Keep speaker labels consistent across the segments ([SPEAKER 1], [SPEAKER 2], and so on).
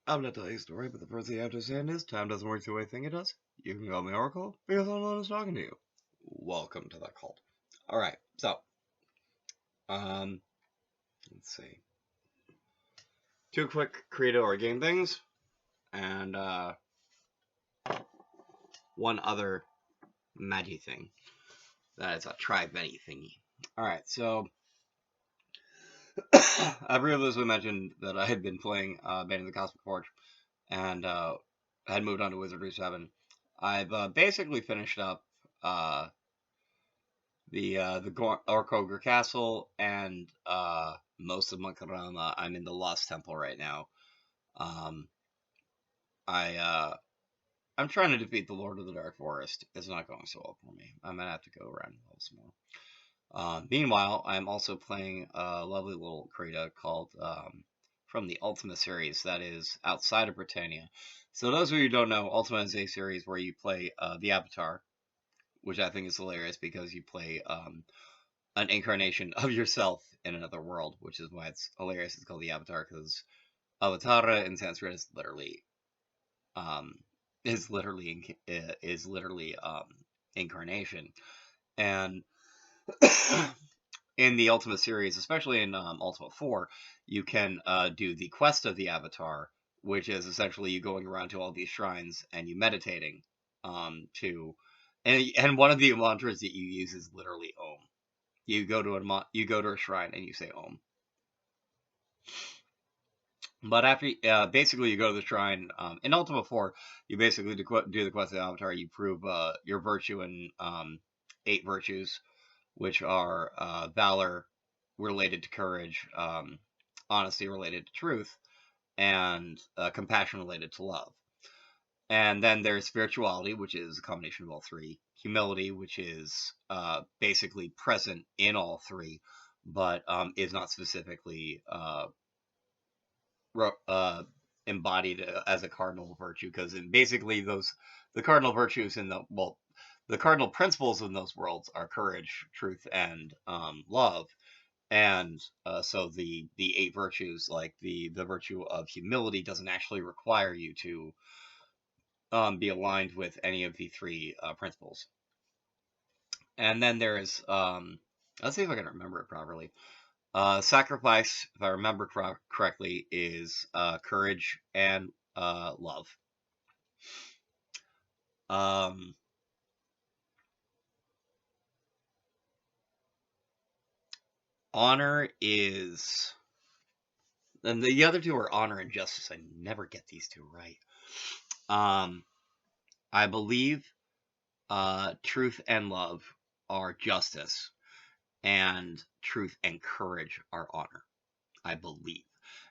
[SPEAKER 1] I'm not telling you a story, but the first thing I have to say is time doesn't work the way I think it does. You can call me Oracle because I'm the one who's talking to you. Welcome to the cult. Alright, so, um, let's see. Two quick krIDA or game things, and, one other magi thing. That is a tri-many thingy. Alright, so, I previously mentioned that I had been playing Bane of the Cosmic Forge, and had moved on to Wizardry 7. I've basically finished up the Ork Castle and most of Makarama. I'm in the Lost Temple right now. Um, I'm trying to defeat the Lord of the Dark Forest. It's not going so well for me. I might have to go around a little some more. Meanwhile, I'm also playing a lovely little krIDA called from the Ultima series that is outside of Britannia. So those of you who don't know, Ultima is a series where you play the Avatar, which I think is hilarious because you play an incarnation of yourself in another world, which is why it's hilarious. It's called the Avatar because Avatara in Sanskrit um, is literally incarnation, and in the Ultima series, especially in Ultima 4, you can do the quest of the Avatar, which is essentially you going around to all these shrines and you meditating to, and one of the mantras that you use is literally Om. You go to a shrine and you say Om. But after basically you go to the shrine in Ultima 4, you basically do the quest of the Avatar. You prove your virtue in 8 virtues, which are valor related to courage, honesty related to truth, and compassion related to love. And then there's spirituality, which is a combination of all 3. Humility, which is basically present in all 3, but is not specifically embodied as a cardinal virtue, because basically the cardinal virtues the cardinal principles in those worlds are courage, truth, and love. And so the 8 virtues, like the virtue of humility, doesn't actually require you to be aligned with any of the 3 principles. And then there's let's see if I can remember it properly. Sacrifice, if I remember correctly, is courage and love. Um, honor is, and the other 2 are honor and justice. I never get these 2 right. I believe truth and love are justice, and truth and courage are honor, I believe.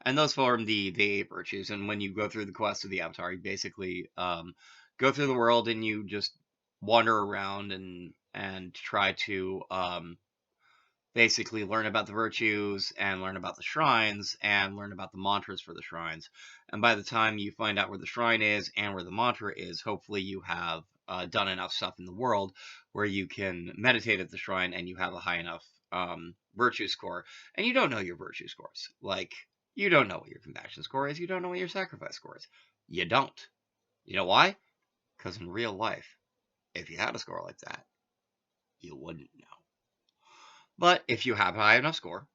[SPEAKER 1] And those form the 8 virtues. And when you go through the quest of the Avatar, you basically go through the world and you just wander around and try to basically learn about the virtues and learn about the shrines and learn about the mantras for the shrines. And by the time you find out where the shrine is and where the mantra is, hopefully you have done enough stuff in the world where you can meditate at the shrine and you have a high enough virtue score. And you don't know your virtue scores. Like, you don't know what your compassion score is. You don't know what your sacrifice score is. You don't. You know why? Because in real life, if you had a score like that, you wouldn't know. But if you have a high enough score,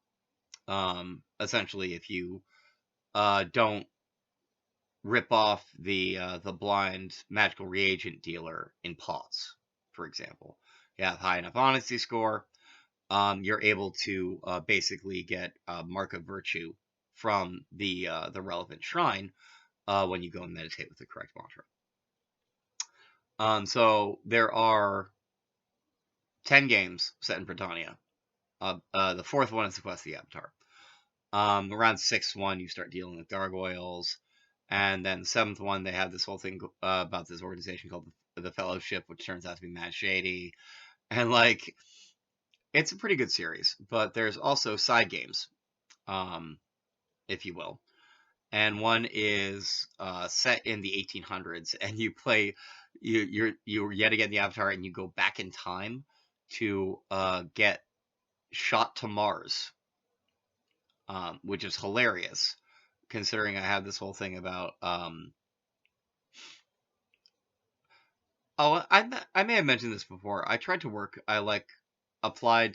[SPEAKER 1] essentially, if you don't rip off the blind magical reagent dealer in pause, for example, you have high enough honesty score, you're able to basically get a mark of virtue from the relevant shrine when you go and meditate with the correct mantra. So there are 10 games set in Britannia. The 4th one is the Quest of the Avatar. Around 6th one, you start dealing with gargoyles. And then the 7th one, they have this whole thing about this organization called the Fellowship, which turns out to be mad shady. And, like, it's a pretty good series. But there's also side games, if you will. And one is set in the 1800s, and you play, you're yet again the Avatar, and you go back in time to get shot to Mars, which is hilarious considering I have this whole thing about oh, I may have mentioned this before. I tried to work. I like applied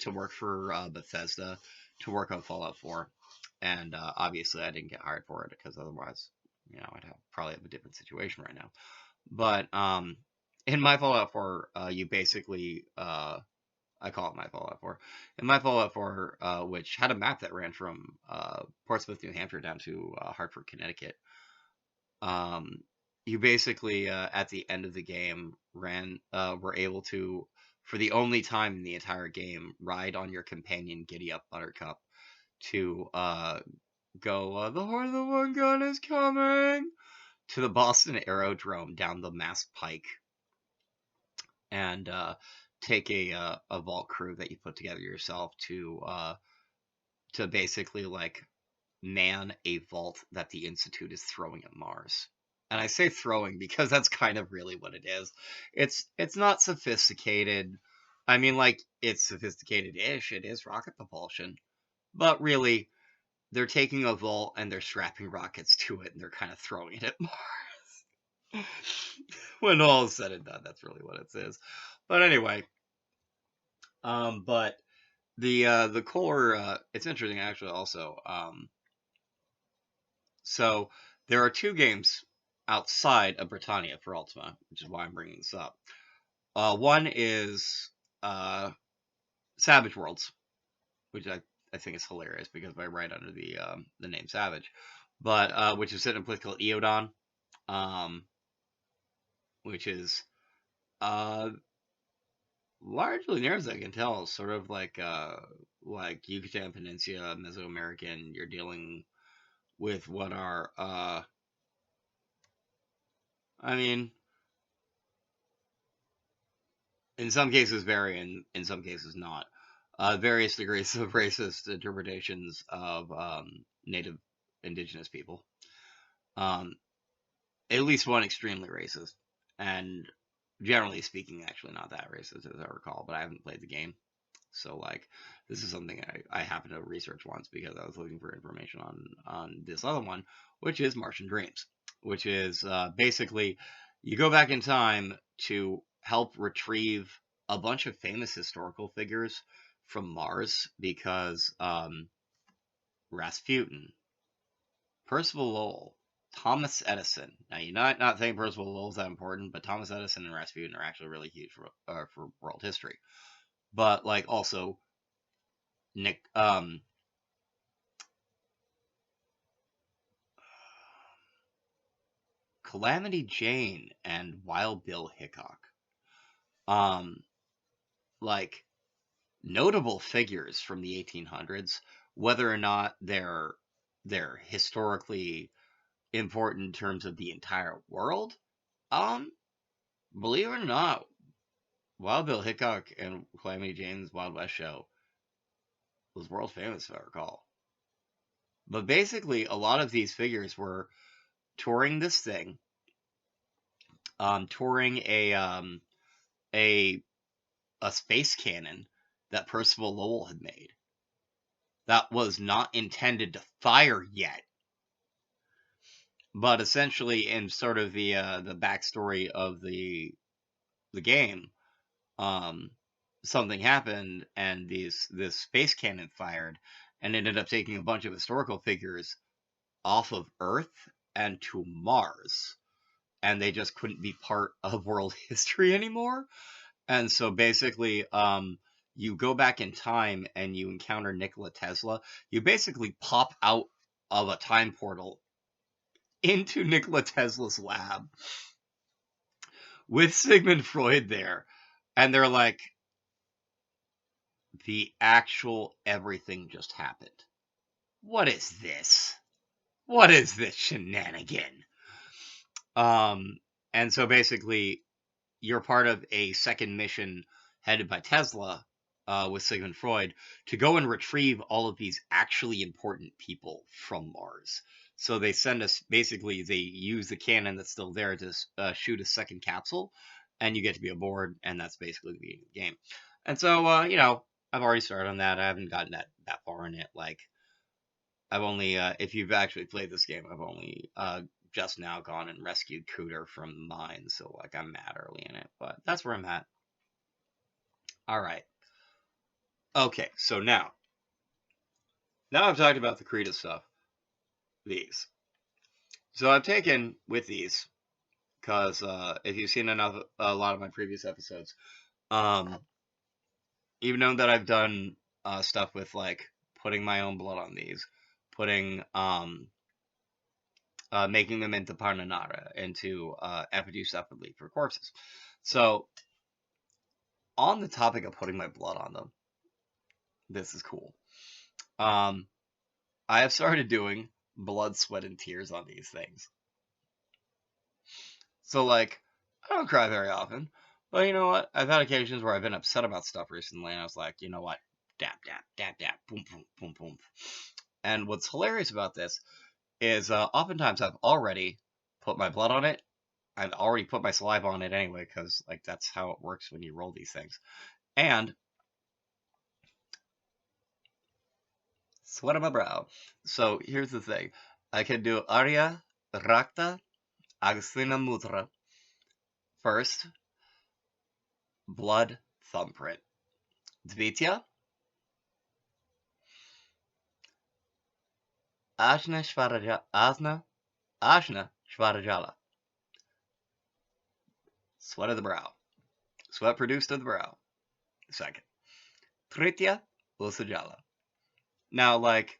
[SPEAKER 1] to work for Bethesda to work on Fallout 4, and obviously I didn't get hired for it because otherwise, I'd probably have a different situation right now. But in my Fallout 4, you basically I call it my Fallout 4. In my Fallout 4, which had a map that ran from Portsmouth, New Hampshire down to Hartford, Connecticut. You basically at the end of the game were able to, for the only time in the entire game, ride on your companion Giddy Up Buttercup to go the Horde of the One Gun is coming to the Boston Aerodrome down the Mass Pike and take a vault crew that you put together yourself to basically like man a vault that the Institute is throwing at Mars. And I say throwing because that's kind of really what it is. It's not sophisticated. I mean, like, it's sophisticated-ish. It is rocket propulsion. But really, they're taking a vault and they're strapping rockets to it and they're kind of throwing it at Mars. When all is said and done, that's really what it is. But anyway, but the core, it's interesting actually also. So there are two games outside of Britannia for Ultima, which is why I'm bringing this up. One is Savage Worlds, which I think is hilarious because I write under the name Savage, but which is set in a place called Eodon, which is largely, near as I can tell, sort of like Yucatan Peninsula, Mesoamerican. You're dealing with what are I mean, in some cases very, in some cases not. Various degrees of racist interpretations of native indigenous people. Um, at least one extremely racist, and generally speaking, actually not that racist as I recall. But I haven't played the game, so like this is something I happened to research once because I was looking for information on this other one, which is Martian Dreams, which is basically you go back in time to help retrieve a bunch of famous historical figures from Mars because Rasputin, Percival Lowell, Thomas Edison. Now you might not think Percival Lowell's that important, but Thomas Edison and Rasputin are actually really huge for world history. But like also Nick Calamity Jane and Wild Bill Hickok. Um like notable figures from the 1800s, whether or not they're historically important in terms of the entire world. Um Believe it or not, Wild Bill Hickok and Calamity Jane's Wild West show was world famous, if I recall. But basically, a lot of these figures were touring this thing, touring a space cannon that Percival Lowell had made that was not intended to fire yet. But essentially, in sort of the backstory of the game, something happened and this space cannon fired and ended up taking a bunch of historical figures off of Earth and to Mars, and they just couldn't be part of world history anymore. And so basically, you go back in time and you encounter Nikola Tesla. You basically pop out of a time portal into Nikola Tesla's lab with Sigmund Freud there. And they're like, the actual everything just happened. What is this? What is this shenanigan? And so basically, you're part of a second mission headed by Tesla with Sigmund Freud to go and retrieve all of these actually important people from Mars. So they send us, basically, they use the cannon that's still there to shoot a second capsule, and you get to be aboard, and that's basically the game. And so, I've already started on that. I haven't gotten that far in it. Like, I've only, if you've actually played this game, I've only just now gone and rescued Cooter from mine, so like I'm mad early in it, but that's where I'm at. All right. Okay, so now I've talked about the krIDA stuff. These. So I've taken with these because if you've seen a lot of my previous episodes, um, even though that I've done stuff with like putting my own blood on these, putting making them into Parnanara, into effigy separately for corpses. So on the topic of putting my blood on them, this is cool. I have started doing blood, sweat, and tears on these things. So like, I don't cry very often, but you know what? I've had occasions where I've been upset about stuff recently, and I was like, you know what? Dap, dap, dap, dap, boom, boom, boom, boom. And what's hilarious about this is oftentimes I've already put my blood on it. I've already put my saliva on it anyway, because like that's how it works when you roll these things. And sweat on my brow. So here's the thing. I can do Arya, Rakta, Agustina Mutra. First, blood thumbprint. Dvitya, Ashna Shvarajala. Sweat of the brow. Sweat produced of the brow. Second. Tritya Usajala. Now, like,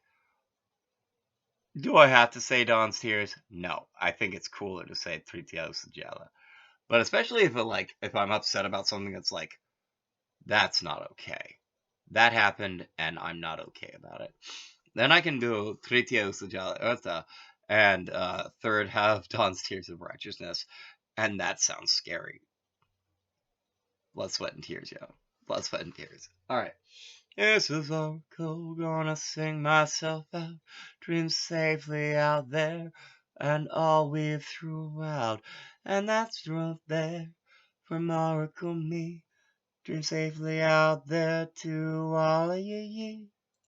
[SPEAKER 1] do I have to say Dawn's Tears? No. I think it's cooler to say Tritya Usajala. But especially if I'm upset about something that's like, that's not okay. That happened and I'm not okay about it. Then I can do Tritya Usajala Urtha and third have Dawn's Tears of Righteousness. And that sounds scary. Blood, sweat, and tears, yo. Blood, sweat, and tears. Alright. This is vocal, gonna sing myself out. Dream safely out there, and all we've throughout. And that's right there, from Oracle me. Dream safely out there to all of ye.